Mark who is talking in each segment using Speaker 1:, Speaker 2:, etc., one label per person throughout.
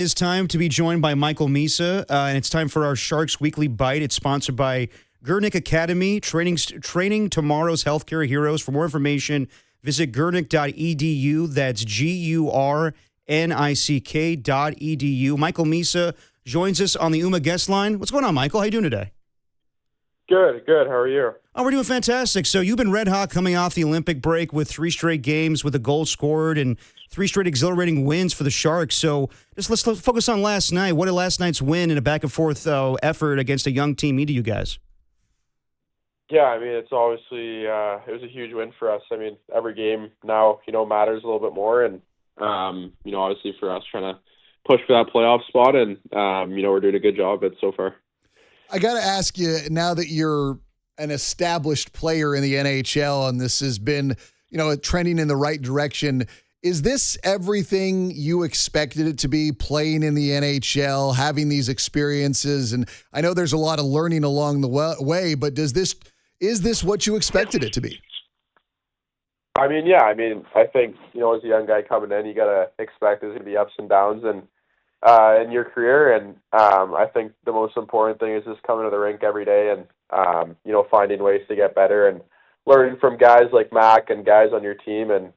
Speaker 1: It's time to be joined by Michael Misa, and it's time for our Sharks Weekly Bite. It's sponsored by Gurnick Academy, training tomorrow's healthcare heroes. For more information, visit gurnick.edu. That's gurnick.edu. Michael Misa joins us on the UMA guest line. What's going on, Michael? How you doing today?
Speaker 2: Good. How are you?
Speaker 1: Oh, we're doing fantastic. So you've been red hot coming off the Olympic break with 3 straight games with a goal scored and 3 straight exhilarating wins for the Sharks. So let's focus on last night. What did last night's win and a back-and-forth effort against a young team mean to you guys?
Speaker 2: Yeah, I mean, it's obviously it was a huge win for us. I mean, every game now, matters a little bit more, and obviously for us trying to push for that playoff spot, and we're doing a good job of it so far.
Speaker 3: I got to ask you, now that you're an established player in the NHL and this has been, trending in the right direction, is this everything you expected it to be, playing in the NHL, having these experiences? And I know there's a lot of learning along the way, but is this what you expected it to be?
Speaker 2: I mean, yeah. I mean, I think, as a young guy coming in, you got to expect there's going to be ups and downs and in your career, and I think the most important thing is just coming to the rink every day and finding ways to get better and learning from guys like Mac and guys on your team, and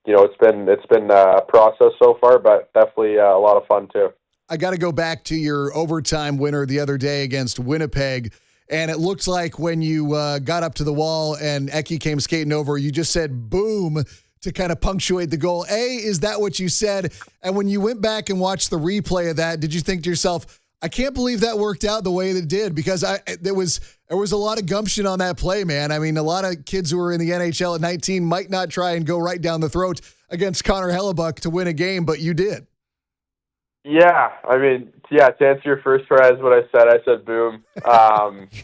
Speaker 2: it's been a process so far, but definitely a lot of fun too.
Speaker 3: I got to go back to your overtime winner the other day against Winnipeg, and it looked like when you got up to the wall and Eki came skating over, you just said boom to kind of punctuate the goal. Is that what you said? And when you went back and watched the replay of that, did you think to yourself, I can't believe that worked out the way that it did? Because there was a lot of gumption on that play, man. I mean, a lot of kids who were in the NHL at 19 might not try and go right down the throat against Connor Hellebuck to win a game, but you did.
Speaker 2: Yeah, I mean, to answer your first part, is what I said. I said boom.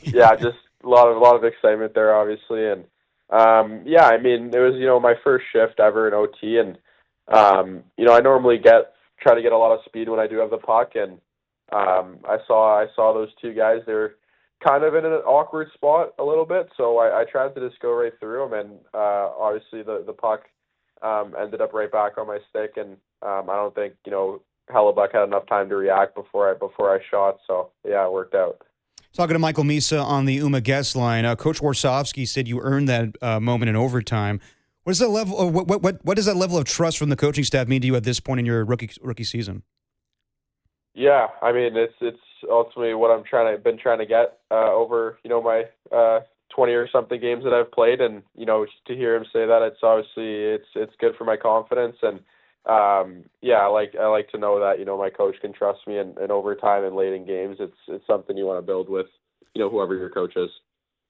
Speaker 2: Just a lot of excitement there, obviously, and I mean, it was my first shift ever in OT, and I normally try to get a lot of speed when I do have the puck, and I saw those two guys. They were kind of in an awkward spot a little bit, so I tried to just go right through them, and obviously the puck ended up right back on my stick, and I don't think Hellebuck had enough time to react before I shot, so yeah, it worked out.
Speaker 1: Talking to Michael Misa on the UMA guest line, Coach Warsofsky said you earned that moment in overtime. What does that level? Or what does that level of trust from the coaching staff mean to you at this point in your rookie season?
Speaker 2: Yeah, I mean, it's ultimately what been trying to get over my 20 or something games that I've played, and to hear him say that, it's obviously it's good for my confidence, and I like to know that my coach can trust me in overtime and late in games. It's something you want to build with whoever your coach is.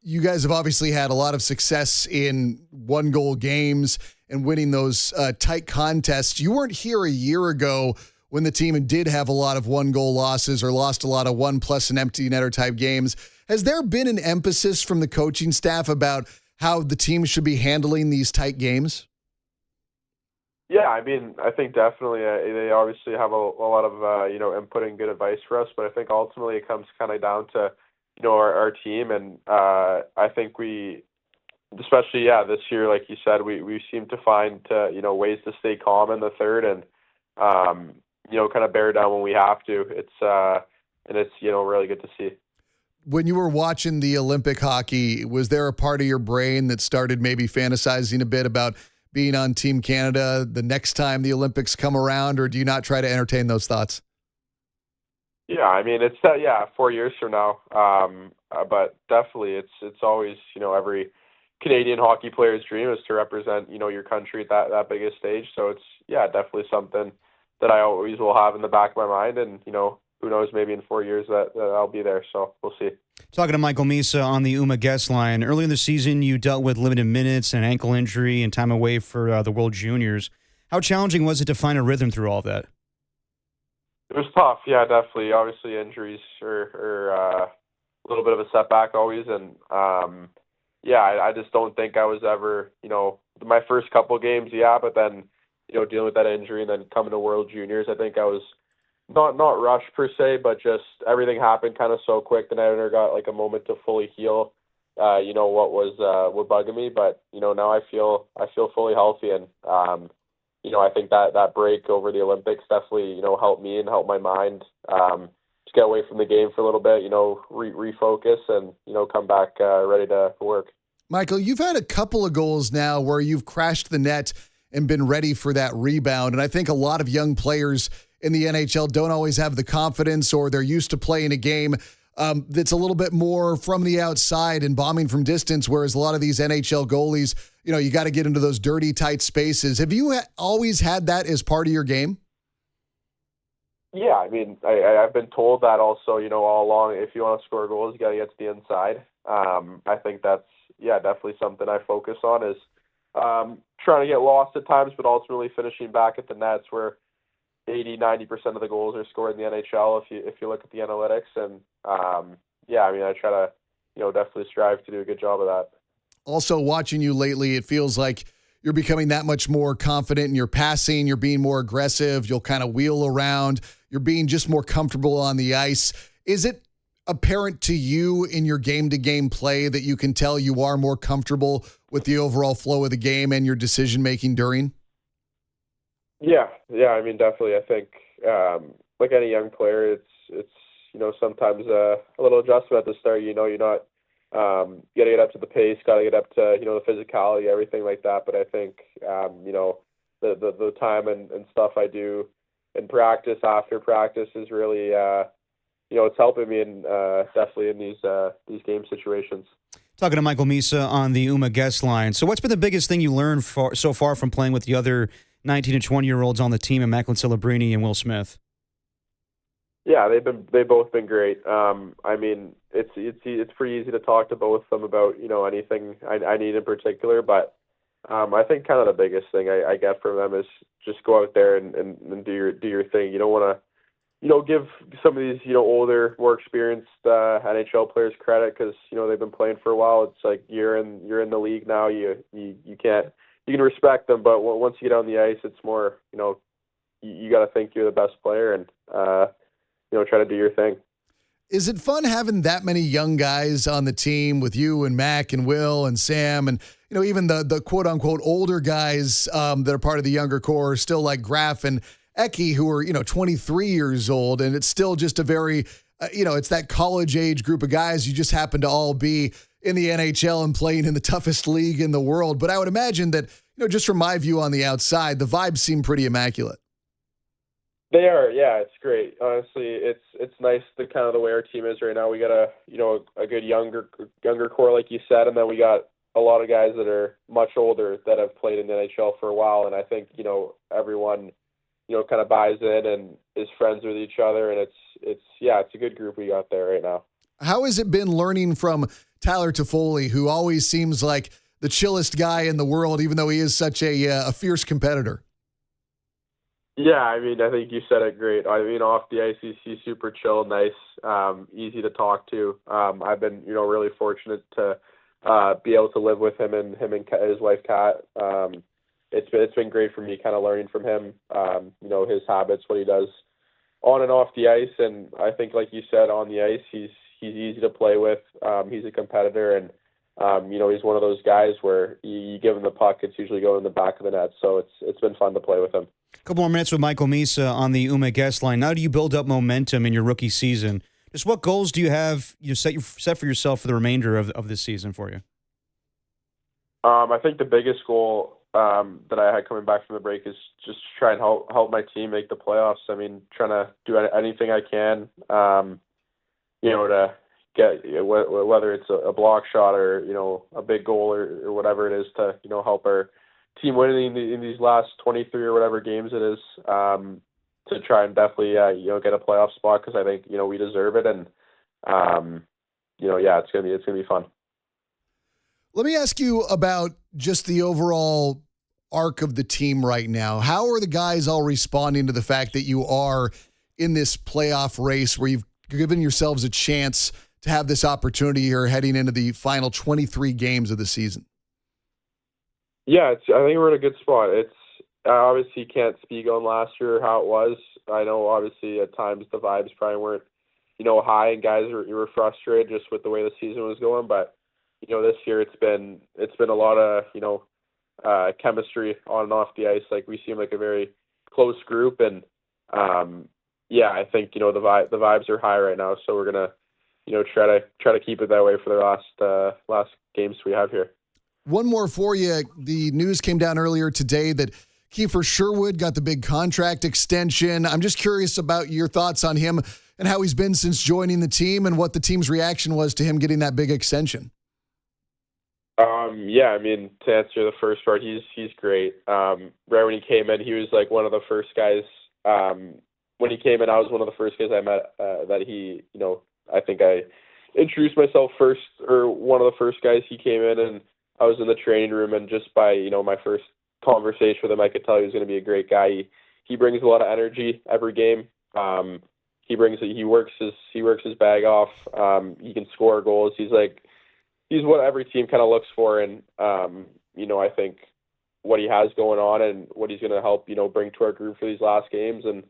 Speaker 3: You guys have obviously had a lot of success in 1-goal games and winning those tight contests. You weren't here a year ago when the team did have a lot of 1-goal losses or lost a lot of 1+ an empty netter type games. Has there been an emphasis from the coaching staff about how the team should be handling these tight games?
Speaker 2: Yeah, I mean, I think definitely they obviously have a lot of input and good advice for us, but I think ultimately it comes kind of down to our team, and I think we, especially this year, like you said, we seem to find ways to stay calm in the third and kind of bear down when we have to. It's really good to see.
Speaker 3: When you were watching the Olympic hockey, was there a part of your brain that started maybe fantasizing a bit about being on Team Canada the next time the Olympics come around, or do you not try to entertain those thoughts?
Speaker 2: Yeah, I mean, it's 4 years from now, but definitely it's always every Canadian hockey player's dream is to represent your country at that biggest stage. So it's definitely something that I always will have in the back of my mind, and who knows, maybe in 4 years that I'll be there. So we'll see.
Speaker 1: Talking to Michael Misa on the UMA guest line. Earlier in the season, you dealt with limited minutes and ankle injury and time away for the World Juniors. How challenging was it to find a rhythm through all that?
Speaker 2: It was tough, yeah, definitely. Obviously, injuries are a little bit of a setback always, and I just don't think I was ever, my first couple games, but then, dealing with that injury and then coming to World Juniors, I think I was not rushed per se, but just everything happened kind of so quick that I never got like a moment to fully heal, what bugging me. But now I feel fully healthy, and I think that break over the Olympics definitely, helped me and helped my mind, just get away from the game for a little bit, refocus and, come back ready to work.
Speaker 3: Michael, you've had a couple of goals now where you've crashed the net and been ready for that rebound. And I think a lot of young players in the NHL don't always have the confidence, or they're used to playing a game that's a little bit more from the outside and bombing from distance, whereas a lot of these NHL goalies, you got to get into those dirty, tight spaces. Have you always had that as part of your game?
Speaker 2: Yeah, I mean, I've been told that also, all along, if you want to score goals, you got to get to the inside. I think that's, definitely something I focus on is trying to get lost at times, but ultimately finishing back at the nets where 80-90% of the goals are scored in the NHL if you look at the analytics. And, I try to, definitely strive to do a good job of that.
Speaker 3: Also, watching you lately, it feels like you're becoming that much more confident in your passing. You're being more aggressive. You'll kind of wheel around. You're being just more comfortable on the ice. Is it apparent to you in your game-to-game play that you can tell you are more comfortable with the overall flow of the game and your decision-making during?
Speaker 2: Yeah. I mean, definitely. I think, like any young player, it's sometimes a little adjustment at the start. You're not got to get up to the pace, got to get up to the physicality, everything like that. But I think the time and stuff I do in practice after practice is really it's helping me in definitely in these game situations.
Speaker 1: Talking to Michael Misa on the UMA guest line. So what's been the biggest thing you learned so far from playing with the other 19 and 20-year-olds on the team, and Macklin Celebrini and Will Smith?
Speaker 2: Yeah, they've both been great. I mean, it's pretty easy to talk to both of them about anything I need in particular, but I think kind of the biggest thing I get from them is just go out there and do your thing. You don't want to give some of these older, more experienced NHL players credit because they've been playing for a while. It's like you're in the league now. You can respect them, but once you get on the ice, it's more you got to think you're the best player and try to do your thing.
Speaker 3: Is it fun having that many young guys on the team with you and Mac and Will and Sam and even the quote unquote older guys that are part of the younger core, still like Graf and Eki, who are 23 years old, and it's still just a very it's that college age group of guys. You just happen to all be in the NHL and playing in the toughest league in the world. But I would imagine that just from my view on the outside, the vibes seem pretty immaculate.
Speaker 2: They are, yeah. It's great. Honestly, it's nice the kind of the way our team is right now. We got a good younger core, like you said, and then we got a lot of guys that are much older that have played in the NHL for a while. And I think everyone kind of buys in and is friends with each other, and it's a good group we got there right now.
Speaker 3: How has it been learning from Tyler Toffoli, who always seems like the chillest guy in the world, even though he is such a fierce competitor?
Speaker 2: Yeah, I mean, I think you said it great. I mean, off the ice, he's super chill, nice, easy to talk to. I've been, really fortunate to be able to live with him and his wife, Kat. It's been great for me kind of learning from him, his habits, what he does on and off the ice. And I think, like you said, on the ice, he's easy to play with. He's a competitor, and he's one of those guys where you give him the puck, it's usually going in the back of the net. So it's been fun to play with him.
Speaker 1: A couple more minutes with Michael Misa on the UMA guest line. Now do you build up momentum in your rookie season? Just what goals do you have set for yourself for the remainder of this season for you?
Speaker 2: I think the biggest goal that I had coming back from the break is just try and help my team make the playoffs. I mean, trying to do anything I can, to get whether it's a block shot or a big goal or whatever it is to help our team winning in these last 23 or whatever games it is, to try and definitely get a playoff spot because I think we deserve it, and it's gonna be fun.
Speaker 3: Let me ask you about just the overall arc of the team right now. How are the guys all responding to the fact that you are in this playoff race where you've given yourselves a chance to have this opportunity here heading into the final 23 games of the season?
Speaker 2: Yeah, I think we're in a good spot. I obviously can't speak on last year how it was. I know obviously at times the vibes probably weren't high, and guys were frustrated just with the way the season was going. But this year it's been a lot of chemistry on and off the ice. Like, we seem like a very close group, and yeah, I think the vibes are high right now. So we're gonna try to keep it that way for the last games we have here.
Speaker 3: One more for you. The news came down earlier today that Kiefer Sherwood got the big contract extension. I'm just curious about your thoughts on him and how he's been since joining the team and what the team's reaction was to him getting that big extension.
Speaker 2: Yeah, I mean, to answer the first part, he's great. Right when he came in, he was like one of the first guys. When he came in, I was one of the first guys I met that he, I think I introduced myself first, or one of the first guys he came in, and I was in the training room, and just by, my first conversation with him, I could tell he was going to be a great guy. He brings a lot of energy every game. He works his bag off. He can score goals. He's what every team kind of looks for, and I think what he has going on and what he's going to help bring to our group for these last games, and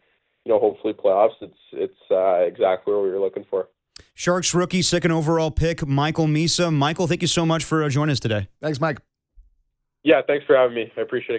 Speaker 2: hopefully playoffs. It's exactly what we were looking for.
Speaker 1: Sharks rookie, second overall pick, Michael Misa. Michael, thank you so much for joining us today.
Speaker 3: Thanks, Mike.
Speaker 2: Yeah, thanks for having me. I appreciate it, guys.